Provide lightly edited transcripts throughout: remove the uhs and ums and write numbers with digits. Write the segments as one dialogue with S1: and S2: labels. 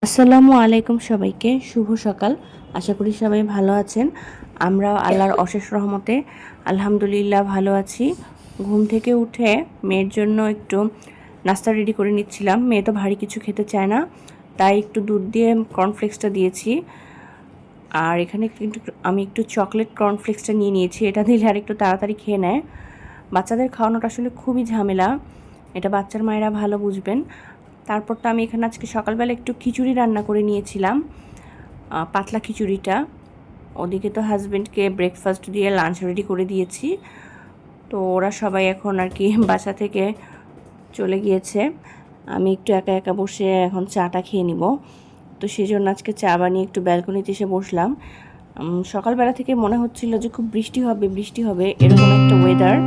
S1: আসসালামু আলাইকুম সবাইকে, শুভ সকাল। আশা করি সবাই ভালো আছেন। আমরা আল্লাহর অশেষ রহমতে আলহামদুলিল্লাহ ভালো আছি। ঘুম থেকে উঠে মেয়ের জন্য একটু নাস্তা রেডি করে নিচ্ছিলাম। মেয়ে তো ভারী কিছু খেতে চায় না, তাই একটু দুধ দিয়ে কর্নফ্লেক্সটা দিয়েছি। আর এখানে কিন্তু আমি একটু চকলেট কর্নফ্লেক্সটা নিয়ে নিয়েছি, এটা দিলে আর একটু তাড়াতাড়ি খেয়ে নেয়। বাচ্চাদের খাওয়ানোটা আসলে খুবই ঝামেলা, এটা বাচ্চার মায়েরা ভালো বুঝবেন। তারপর তো আমি এখানে আজকে সকালবেলা একটু খিচুড়ি রান্না করে নিয়েছিলাম, পাতলা খিচুড়িটা। ওদিকে তো হাজব্যান্ডকে ব্রেকফাস্ট দিয়ে লাঞ্চ রেডি করে দিয়েছি। তো ওরা সবাই এখন আর কি বাসা থেকে চলে গিয়েছে। আমি একটু একা একা বসে এখন চাটা খেয়ে নিব। তো সেই জন্য আজকে চা বানিয়ে একটু ব্যালকনিতে এসে বসলাম। সকালবেলা থেকে মনে হচ্ছিল যে খুব বৃষ্টি হবে বৃষ্টি হবে, এরকম একটা ওয়েদার।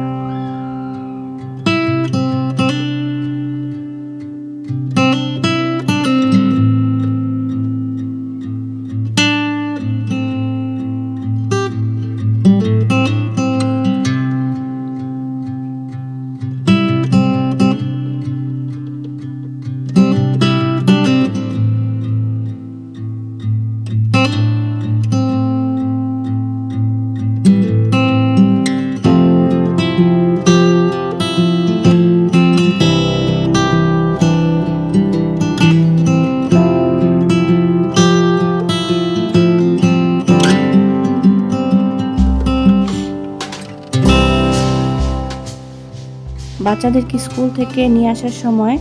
S1: বাচ্চাদেরকে স্কুল থেকে নিয়ে আসার সময়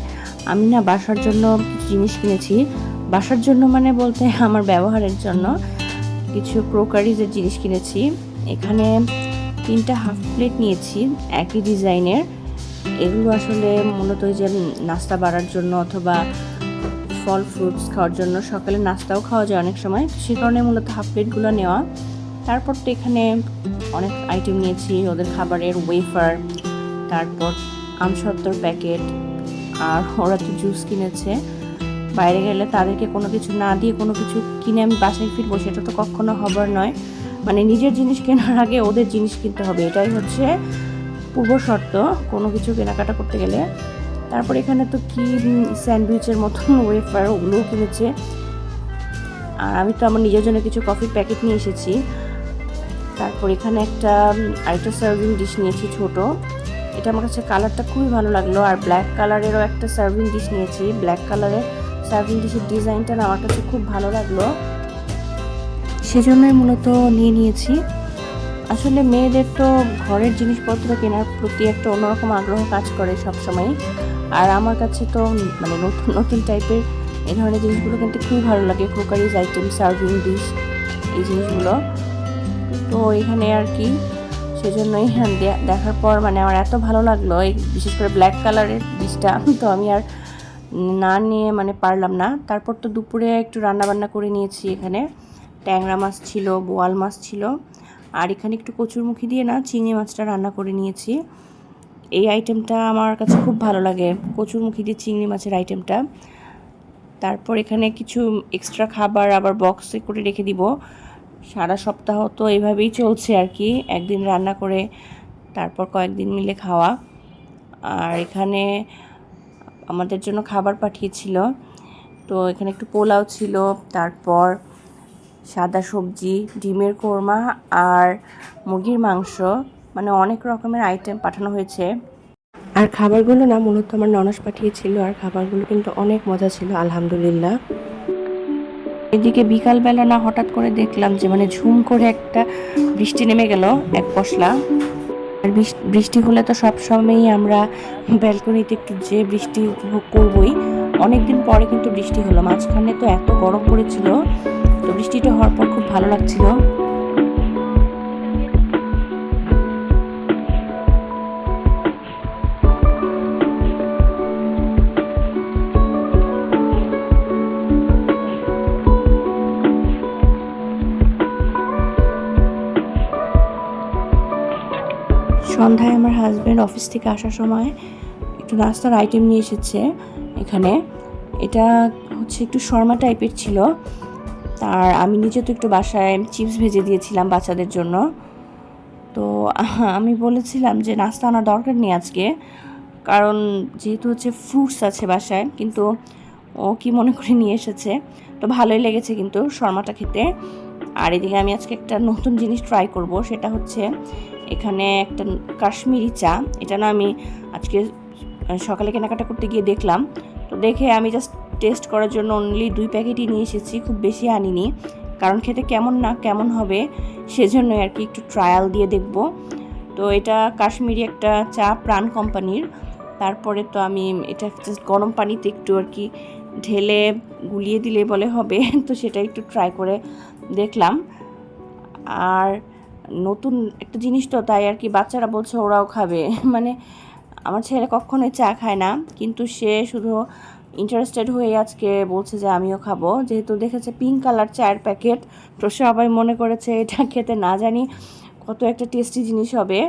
S1: আমি না বাসার জন্য কিছু জিনিস কিনেছি। বাসার জন্য মানে বলতে আমার ব্যবহারের জন্য কিছু ক্রোকারিজের জিনিস কিনেছি। এখানে 3টা হাফ প্লেট নিয়েছি একই ডিজাইনের। এগুলো আসলে মূলত যে নাস্তা বাড়ার জন্য অথবা ফল ফ্রুটস খাওয়ার জন্য, সকালে নাস্তাও খাওয়া যায় অনেক সময়, তো সে কারণে মূলত হাফ প্লেটগুলো নেওয়া। তারপর তো এখানে অনেক আইটেম নিয়েছি, ওদের খাবারের ওয়েফার, তারপর আমসত্ত্বর প্যাকেট, আর ওরা তো জুস কিনেছে। বাইরে গেলে তাদেরকে কোনো কিছু না দিয়ে কোনো কিছু কিনে আমি বাসায় ফিরবো, সেটা তো কখনো হবার নয়। মানে নিজের জিনিস কেনার আগে ওদের জিনিস কিনতে হবে, এটাই হচ্ছে পূর্ব শর্ত কোনো কিছু কেনাকাটা করতে গেলে। তারপর এখানে তো কি স্যান্ডউইচের মতন ওয়েফার, ওগুলোও কিনেছে। আর আমি তো আমার নিজের জন্য কিছু কফির প্যাকেট নিয়ে এসেছি। তারপর এখানে আরেকটা সার্ভিং ডিশ নিয়েছি ছোট, এটা আমার কাছে কালারটা খুবই ভালো লাগলো। আর ব্ল্যাক কালারেরও একটা সার্ভিং ডিশ নিয়েছি। ব্ল্যাক কালারের সার্ভিং ডিশের ডিজাইনটা না আমার কাছে খুব ভালো লাগলো, সেজন্যই মূলত নিয়ে নিয়েছি। আসলে মেয়েদের তো ঘরের জিনিসপত্র কেনার প্রতি একটা অন্যরকম আগ্রহ কাজ করে সবসময়। আর আমার কাছে তো মানে নতুন নতুন টাইপের এই ধরনের জিনিসগুলো কিনতে খুবই ভালো লাগে, ক্রোকারিজ আইটেম, সার্ভিং ডিশ, এই জিনিসগুলো। তো এখানে আর কি সেজন্যই দেখার পর মানে আমার এত ভালো লাগলো, এই বিশেষ করে ব্ল্যাক কালারের ডিশটা, তো আমি আর না নিয়ে মানে পারলাম না। তারপর তো দুপুরে একটু রান্নাবান্না করে নিয়েছি। এখানে ট্যাংরা মাছ ছিল, বোয়াল মাছ ছিল, আর এখানে একটু কচুরমুখী দিয়ে না চিংড়ি মাছটা রান্না করে নিয়েছি। এই আইটেমটা আমার কাছে খুব ভালো লাগে, কচুরমুখী দিয়ে চিংড়ি মাছের আইটেমটা। তারপর এখানে কিছু এক্সট্রা খাবার আবার বক্সে করে রেখে দিব। সারা সপ্তাহ তো এভাবেই চলছে আর কি, একদিন রান্না করে তারপর কয়েকদিন মিলে খাওয়া। আর এখানে আমাদের জন্য খাবার পাঠিয়েছিল, তো এখানে একটু পোলাও ছিল, তারপর সাদা সবজি, ডিমের কোরমা আর মুরগির মাংস, মানে অনেক রকমের আইটেম পাঠানো হয়েছে। আর খাবারগুলো না মূলত আমার ননদ পাঠিয়েছিল, আর খাবারগুলো কিন্তু অনেক মজা ছিল আলহামদুলিল্লাহ। এদিকে বিকালবেলা না হঠাৎ করে দেখলাম যে মানে ঝুম করে একটা বৃষ্টি নেমে গেল এক পশলা। আর বৃষ্টি হলে তো সবসময়ই আমরা ব্যালকনিতে একটু যে বৃষ্টি উপভোগ করবই। অনেকদিন পরে কিন্তু বৃষ্টি হলো, মাঝখানে তো এত গরম পড়েছিল, তো বৃষ্টিটা হওয়ার পর খুব ভালো লাগছিল। সন্ধ্যায় আমার হাজব্যান্ড অফিস থেকে আসার সময় একটু নাস্তার আইটেম নিয়ে এসেছে এখানে। এটা হচ্ছে একটু শর্মা টাইপের ছিল। আর আমি নিজে তো একটু বাসায় চিপস ভেজে দিয়েছিলাম বাচ্চাদের জন্য। তো আমি বলেছিলাম যে নাস্তা আনার দরকার নেই আজকে, কারণ যেহেতু হচ্ছে ফ্রুটস আছে বাসায়, কিন্তু ও কি মনে করে নিয়ে এসেছে। তো ভালোই লেগেছে কিন্তু শর্মাটা খেতে। আর এদিকে আমি আজকে একটা নতুন জিনিস ট্রাই করব, সেটা হচ্ছে এখানে একটা কাশ্মীরি চা। এটা না আমি আজকে সকালে কেনাকাটা করতে গিয়ে দেখলাম, তো দেখে আমি জাস্ট টেস্ট করার জন্য অনলি 2 প্যাকেটই নিয়ে এসেছি, খুব বেশি আনিনি, কারণ খেতে কেমন না কেমন হবে সেজন্যই আর কি, একটু ট্রায়াল দিয়ে দেখব। তো এটা কাশ্মীরি একটা চা, প্রাণ কোম্পানির। তারপরে তো আমি এটা জাস্ট গরম পানিতে একটু আর কি ঢেলে গুলিয়ে দিলে বলে হবে, তো সেটা একটু ট্রাই করে দেখলাম। আর নতুন একটা জিনিস তো, তাই আর কি বাচ্চারা বলছে ওরাও খাবে। মানে আমার ছেলে কখনোই চা খায় না, কিন্তু সে শুধু ইন্টারেস্টেড হয়ে আজকে বলছে যে আমিও খাবো, যেহেতু দেখেছে পিঙ্ক কালার চায়ের প্যাকেট, তো সবাই মনে করেছে এটা খেতে না জানি কত একটা টেস্টি জিনিস হবে।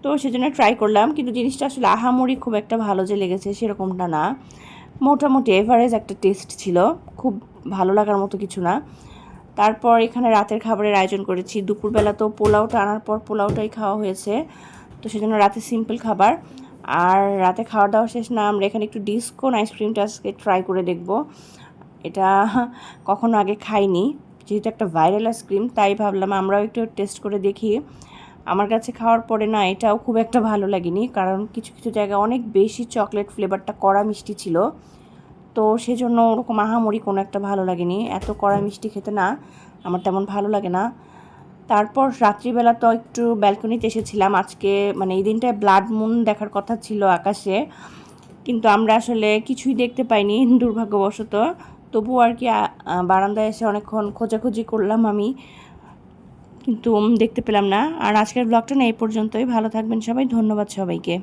S1: তো সেজন্য ট্রাই করলাম, কিন্তু জিনিসটা আসলে আহামরি খুব একটা ভালো যে লেগেছে সেরকমটা না, মোটামুটি এভারেজ একটা টেস্ট ছিল, খুব ভালো লাগার মতো কিছু না। তারপর এখানে রাতের খাবারের আয়োজন করেছি। দুপুরবেলা তো পোলাওটা আনার পর পোলাওটাই খাওয়া হয়েছে, তো সেজন্য রাতে সিম্পল খাবার। আর রাতে খাওয়া দাওয়া শেষ না, আমরা এখানে একটু ডিসকোন আইসক্রিমটা আজকে ট্রাই করে দেখব। এটা কখনো আগে খাইনি, যেহেতু একটা ভাইরাল আইসক্রিম, তাই ভাবলাম আমরাও একটু টেস্ট করে দেখি। আমার কাছে খাওয়ার পরে না এটাও খুব একটা ভালো লাগেনি, কারণ কিছু কিছু জায়গায় অনেক বেশি চকলেট ফ্লেভারটা কড়া মিষ্টি ছিল, তো সেজন্য ওরকম আহামরি কোনো একটা ভালো লাগেনি। এত কড়া মিষ্টি খেতে না আমার তেমন ভালো লাগে না। তারপর রাত্রিবেলা তো একটু ব্যালকনিতে এসেছিলাম আজকে, মানে এই দিনটায় ব্লাড মুন দেখার কথা ছিল আকাশে, কিন্তু আমরা আসলে কিছুই দেখতে পাইনি দুর্ভাগ্যবশত। তবুও আর কি বারান্দায় এসে অনেকক্ষণ খোঁজাখুঁজি করলাম আমি, কিন্তু দেখতে পেলাম না। আর আজকের ব্লগটা না এই পর্যন্তই। ভালো থাকবেন সবাই, ধন্যবাদ সবাইকে।